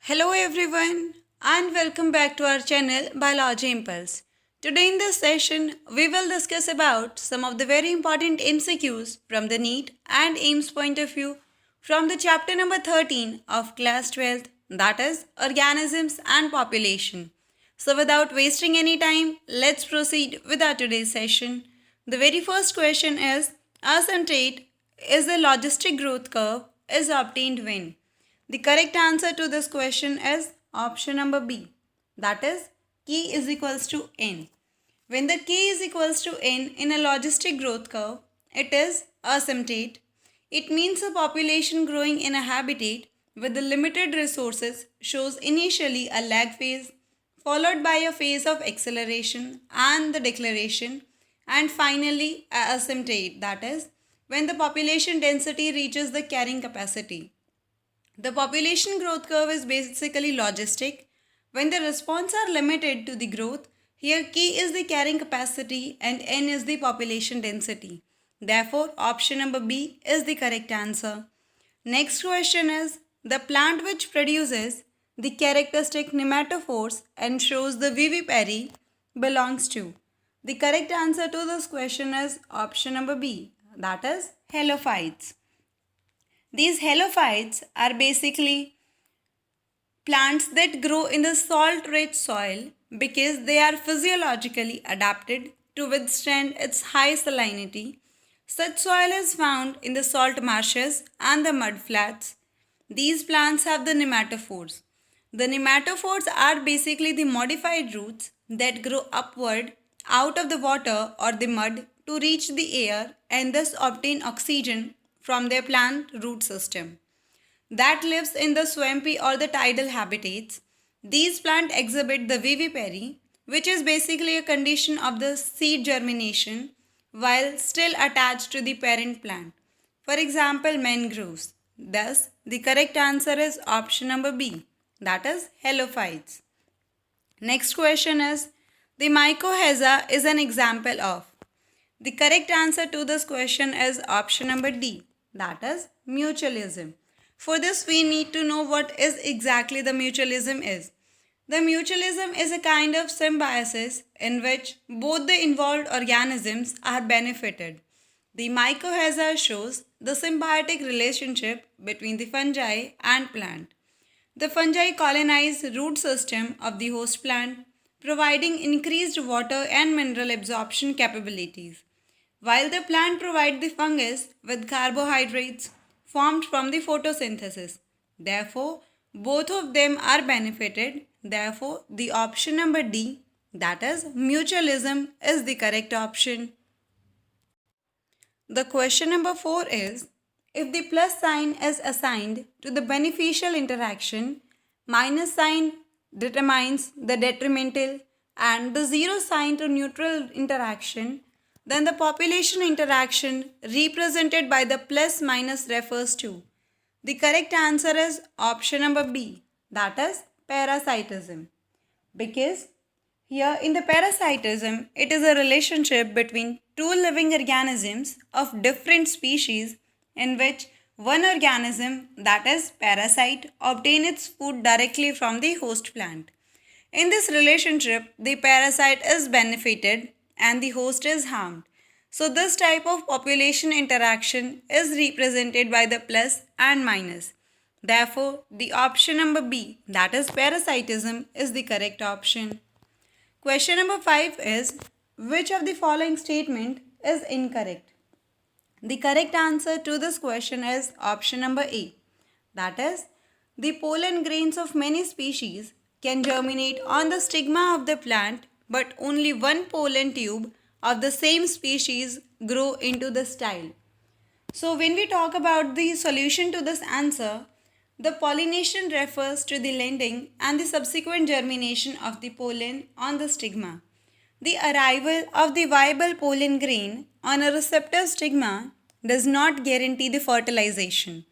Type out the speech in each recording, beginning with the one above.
Hello everyone and welcome back to our channel Biology Impulse. Today in this session we will discuss about some of the very important MCQs from the NEET and AIMS point of view from the chapter number 13 of class 12, that is organisms and population. So without wasting any time, let's proceed with our today's session. The very first question is asymptote is the logistic growth curve is obtained when? The correct answer to this question is option number B. That is K is equals to N. When the K is equals to N in a logistic growth curve, it is asymptote. It means a population growing in a habitat with the limited resources shows initially a lag phase followed by a phase of acceleration and the deceleration and finally a asymptote, that is when the population density reaches the carrying capacity. The population growth curve is basically logistic. When the response are limited to the growth, here K is the carrying capacity and N is the population density. Therefore, option number B is the correct answer. Next question is, the plant which produces the characteristic nematophores and shows the vivipary belongs to. The correct answer to this question is option number B, that is halophytes. These halophytes are basically plants that grow in the salt-rich soil because they are physiologically adapted to withstand its high salinity. Such soil is found in the salt marshes and the mud flats. These plants have the nematophores. The nematophores are basically the modified roots that grow upward out of the water or the mud to reach the air and thus obtain oxygen from their plant root system that lives in the swampy or the tidal habitats. These plants exhibit the vivipary, which is basically a condition of the seed germination while still attached to the parent plant. For example, mangroves. Thus, the correct answer is option number B, that is halophytes. Next question is, the mycorrhiza is an example of. The correct answer to this question is option number D, that is mutualism. For this we need to know what is exactly the mutualism is. The mutualism is a kind of symbiosis in which both the involved organisms are benefited. The mycorrhiza shows the symbiotic relationship between the fungi and plant. The fungi colonize root system of the host plant, providing increased water and mineral absorption capabilities, while the plant provides the fungus with carbohydrates formed from the photosynthesis. Therefore, both of them are benefited. Therefore, the option number D, that is mutualism, is the correct option. The question number 4 is, if the plus sign is assigned to the beneficial interaction, minus sign determines the detrimental and the zero sign to neutral interaction, then the population interaction represented by the plus minus refers to. The correct answer is option number B, that is parasitism. Because here in the parasitism, it is a relationship between two living organisms of different species in which one organism, that is parasite, obtain its food directly from the host plant. In this relationship, the parasite is benefited and the host is harmed. So this type of population interaction is represented by the plus and minus. Therefore, the option number B, that is parasitism, is the correct option. Question number 5 is, which of the following statement is incorrect? The correct answer to this question is option number A. That is, the pollen grains of many species can germinate on the stigma of the plant, but only one pollen tube of the same species grow into the style. So when we talk about the solution to this answer, the pollination refers to the landing and the subsequent germination of the pollen on the stigma. The arrival of the viable pollen grain on a receptive stigma does not guarantee the fertilization.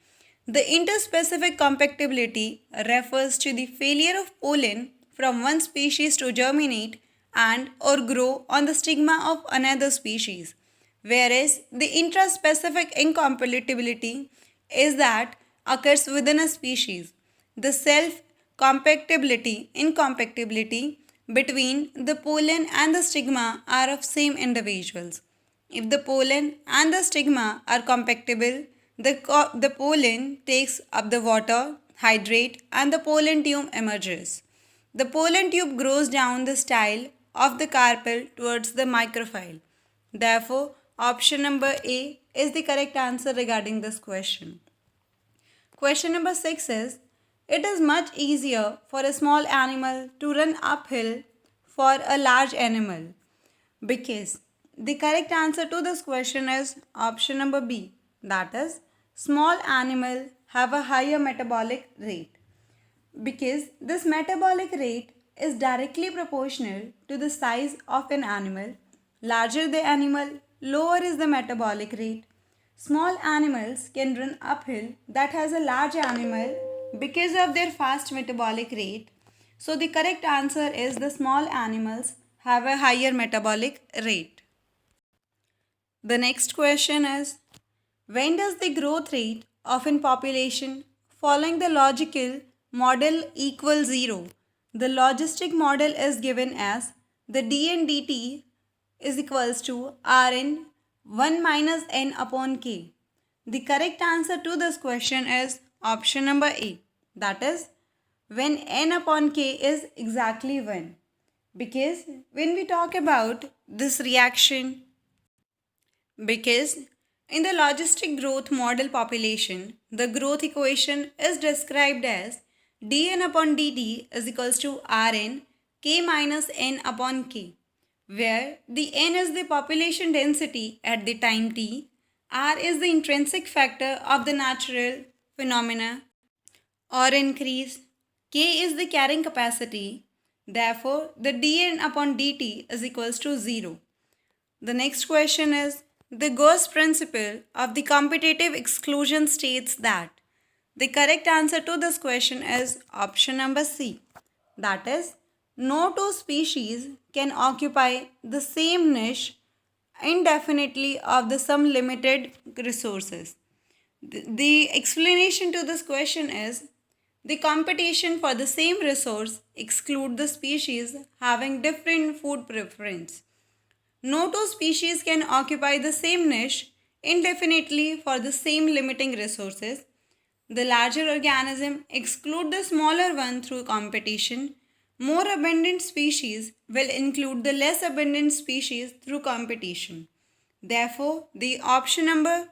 The interspecific compatibility refers to the failure of pollen from one species to germinate and or grow on the stigma of another species, whereas the intraspecific incompatibility is that occurs within a species. The self incompatibility between the pollen and the stigma are of same individuals. If the pollen and the stigma are compatible, the pollen takes up the water, hydrate, and the pollen tube emerges. The pollen tube grows down the style of the carpel towards the microphyll. Therefore, option number A is the correct answer regarding this question. Question number 6 is, it is much easier for a small animal to run uphill for a large animal because the correct answer to this question is option number B, that is small animal have a higher metabolic rate because this metabolic rate is directly proportional to the size of an animal. Larger the animal, lower is the metabolic rate. Small animals can run uphill that has a large animal because of their fast metabolic rate. So the correct answer is the small animals have a higher metabolic rate. The next question is, when does the growth rate of a population following the logical model equal 0? The logistic model is given as the dn dt is equals to Rn 1 minus n upon k. The correct answer to this question is option number A. That is when n upon k is exactly 1. Because when we talk about this reaction, because in the logistic growth model population, the growth equation is described as dn upon dt is equals to Rn k minus n upon k, where the n is the population density at the time t, r is the intrinsic factor of the natural phenomena or increase, k is the carrying capacity, therefore the dn upon dt is equals to 0. The next question is, the Gauss principle of the competitive exclusion states that the correct answer to this question is option number C. That is, no two species can occupy the same niche indefinitely of the some limited resources. The explanation to this question is, the competition for the same resource exclude the species having different food preference. No two species can occupy the same niche indefinitely for the same limiting resources. The larger organism exclude the smaller one through competition. More abundant species will include the less abundant species through competition. Therefore, the option number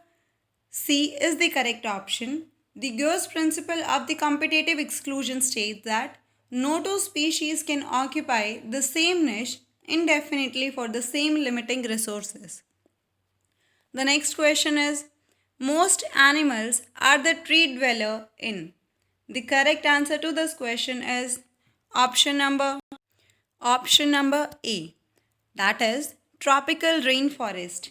C is the correct option. The Gauss principle of the competitive exclusion states that no two species can occupy the same niche indefinitely for the same limiting resources. The next question is, most animals are the tree dweller in. The correct answer to this question is option number A, that is tropical rainforest.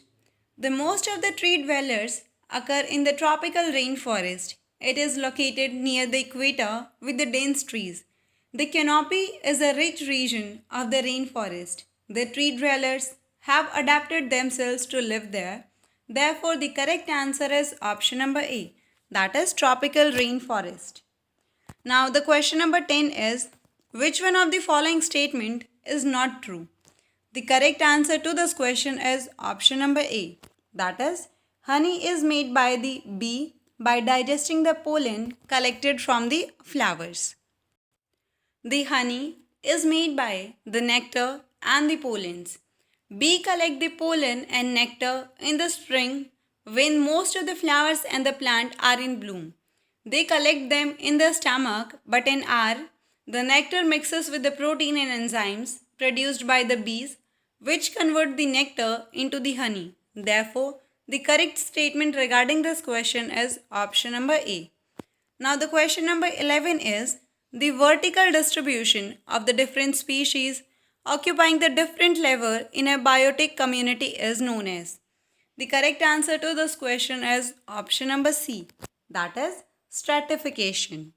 The most of the tree dwellers occur in the tropical rainforest. It is located near the equator with the dense trees. The canopy is a rich region of the rainforest. The tree dwellers have adapted themselves to live there. Therefore, the correct answer is option number A, that is tropical rainforest. Now, the question number 10 is, which one of the following statement is not true? The correct answer to this question is option number A, that is honey is made by the bee by digesting the pollen collected from the flowers. The honey is made by the nectar and the pollens. Bee collect the pollen and nectar in the spring when most of the flowers and the plant are in bloom. They collect them in the stomach, but in R, the nectar mixes with the protein and enzymes produced by the bees, which convert the nectar into the honey. Therefore, the correct statement regarding this question is option number A. Now, the question number 11 is, the vertical distribution of the different species occupying the different level in a biotic community is known as. The correct answer to this question is option number C, that is stratification.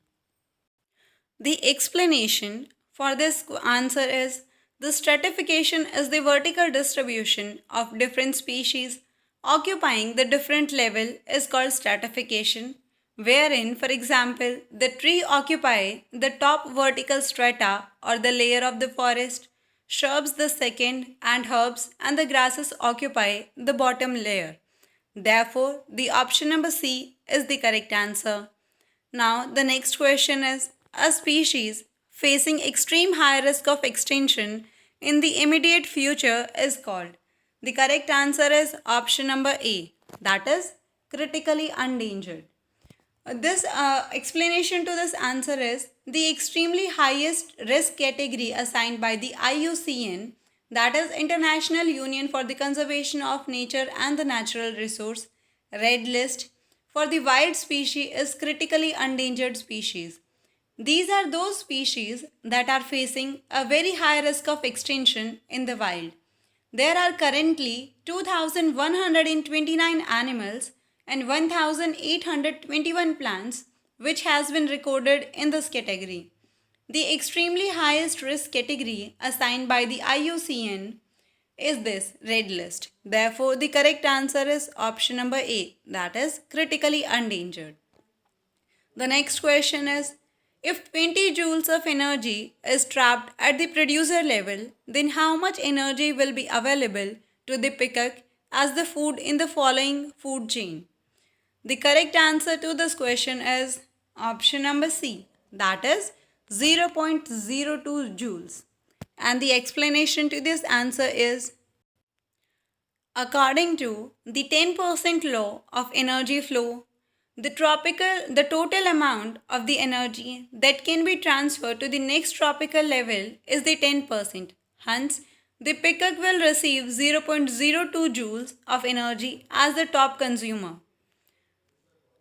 The explanation for this answer is, the stratification is the vertical distribution of different species occupying the different level is called stratification. wherein, for example, the tree occupy the top vertical strata or the layer of the forest, shrubs the second, and herbs and the grasses occupy the bottom layer. Therefore, the option number C is the correct answer. Now, the next question is, a species facing extreme high risk of extinction in the immediate future is called. The correct answer is option number A, that is critically endangered. This explanation to this answer is the extremely highest risk category assigned by the IUCN, that is International Union for the Conservation of Nature and the Natural Resource, red list for the wild species is critically endangered species. These are those species that are facing a very high risk of extinction in the wild. There are currently 2,129 animals and 1,821 plants which has been recorded in this category. The extremely highest risk category assigned by the IUCN is this red list. Therefore, the correct answer is option number A, that is critically endangered. The next question is, if 20 joules of energy is trapped at the producer level, then how much energy will be available to the peacock as the food in the following food chain? The correct answer to this question is option number C, that is 0.02 joules. And the explanation to this answer is, according to the 10% law of energy flow, the total amount of the energy that can be transferred to the next tropical level is the 10%. Hence, the peacock will receive 0.02 joules of energy as the top consumer.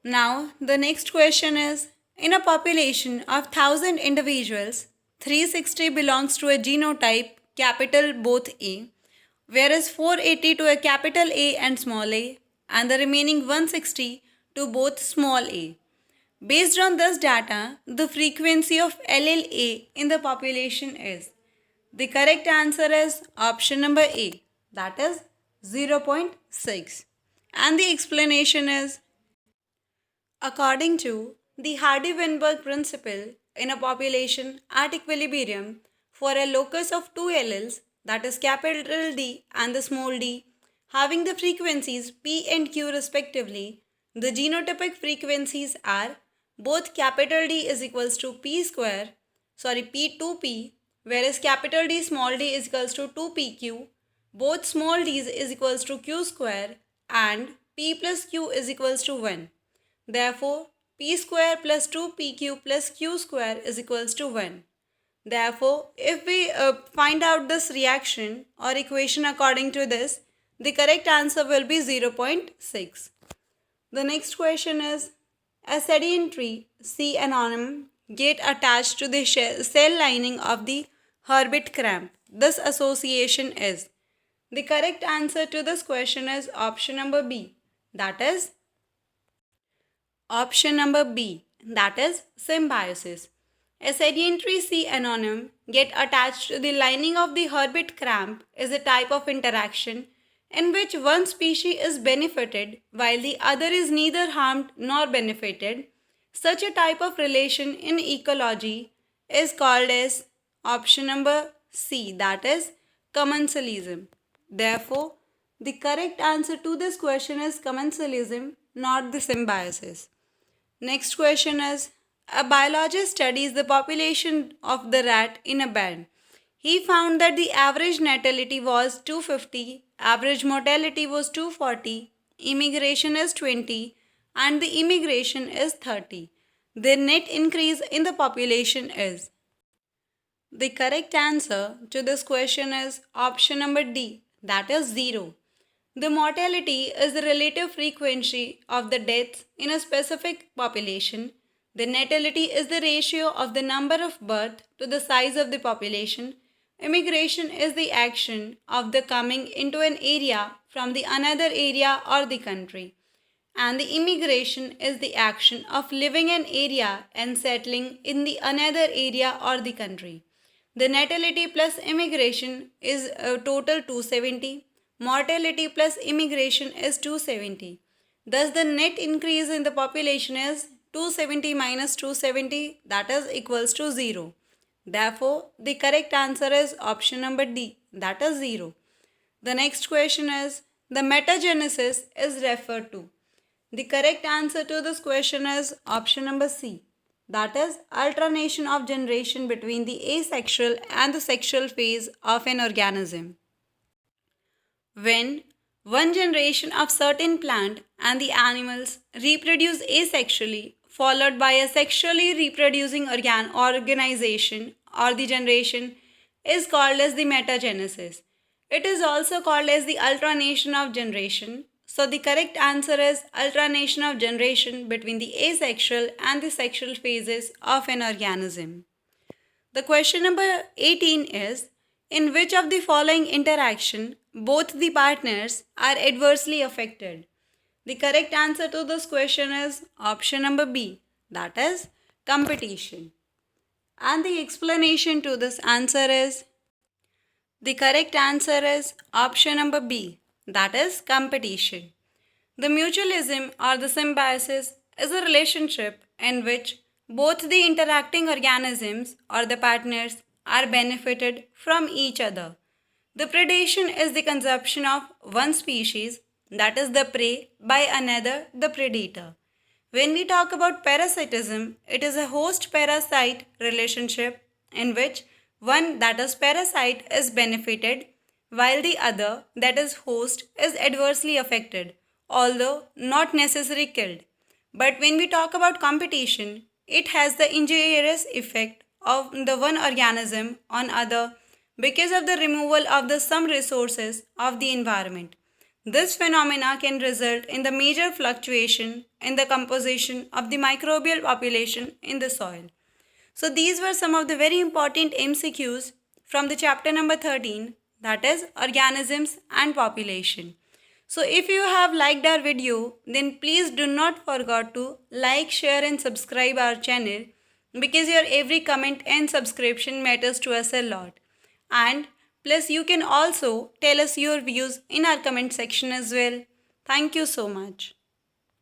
Now, the next question is, in a population of 1000 individuals, 360 belongs to a genotype capital both A, whereas 480 to a capital A and small a, and the remaining 160 to both small a. Based on this data, the frequency of LLA in the population is. The correct answer is option number A, that is 0.6. And the explanation is, according to the Hardy-Weinberg principle, in a population at equilibrium for a locus of two alleles, that is capital D and the small d, having the frequencies P and Q respectively, the genotypic frequencies are both capital D is equals to P square, P2P, whereas capital D small d is equals to 2PQ, both small d is equals to Q square, and P plus Q is equals to 1. Therefore, P square plus 2PQ plus Q square is equals to 1. Therefore, if we find out this reaction or equation according to this, the correct answer will be 0.6. The next question is, a sedimentary C anonym get attached to the cell lining of the hermit crab. This association is. The correct answer to this question is option number B, that is option number B, that is symbiosis. A sedimentary C anonym get attached to the lining of the hermit crab is a type of interaction in which one species is benefited while the other is neither harmed nor benefited. Such a type of relation in ecology is called as option number C, that is commensalism. Therefore, the correct answer to this question is commensalism, not the symbiosis. Next question is, a biologist studies the population of the rat in a band. He found that the average natality was 250, average mortality was 240, immigration is 20, and the immigration is 30. The net increase in the population is. The correct answer to this question is option number D, that is 0. The mortality is the relative frequency of the deaths in a specific population. The natality is the ratio of the number of births to the size of the population. Immigration is the action of the coming into an area from the another area or the country. And the immigration is the action of living an area and settling in the another area or the country. The natality plus immigration is a total 270. Mortality plus immigration is 270. Thus the net increase in the population is 270 minus 270, that is equals to 0. Therefore, the correct answer is option number D, that is 0. The next question is, the metagenesis is referred to. The correct answer to this question is option number C, that is alternation of generation between the asexual and the sexual phase of an organism. When one generation of certain plant and the animals reproduce asexually, followed by a sexually reproducing organization or the generation, is called as the metagenesis. It is also called as the alternation of generation. So the correct answer is alternation of generation between the asexual and the sexual phases of an organism. The question number 18 is, in which of the following interaction both the partners are adversely affected? The correct answer to this question is option number B, that is competition. And the explanation to this answer is, the correct answer is option number B, that is competition. The mutualism or the symbiosis is a relationship in which both the interacting organisms or the partners are benefited from each other. The predation is the consumption of one species, that is the prey, by another, the predator. When we talk about parasitism, it is a host-parasite relationship in which one, that is parasite, is benefited while the other, that is host, is adversely affected, although not necessarily killed. But when we talk about competition, it has the injurious effect of the one organism on other because of the removal of the some resources of the environment. This phenomena can result in the major fluctuation in the composition of the microbial population in the soil. So these were some of the very important MCQs from the chapter number 13, that is organisms and population. So if you have liked our video, then please do not forget to like, share and subscribe our channel, because your every comment and subscription matters to us a lot. And plus you can also tell us your views in our comment section as well. Thank you so much.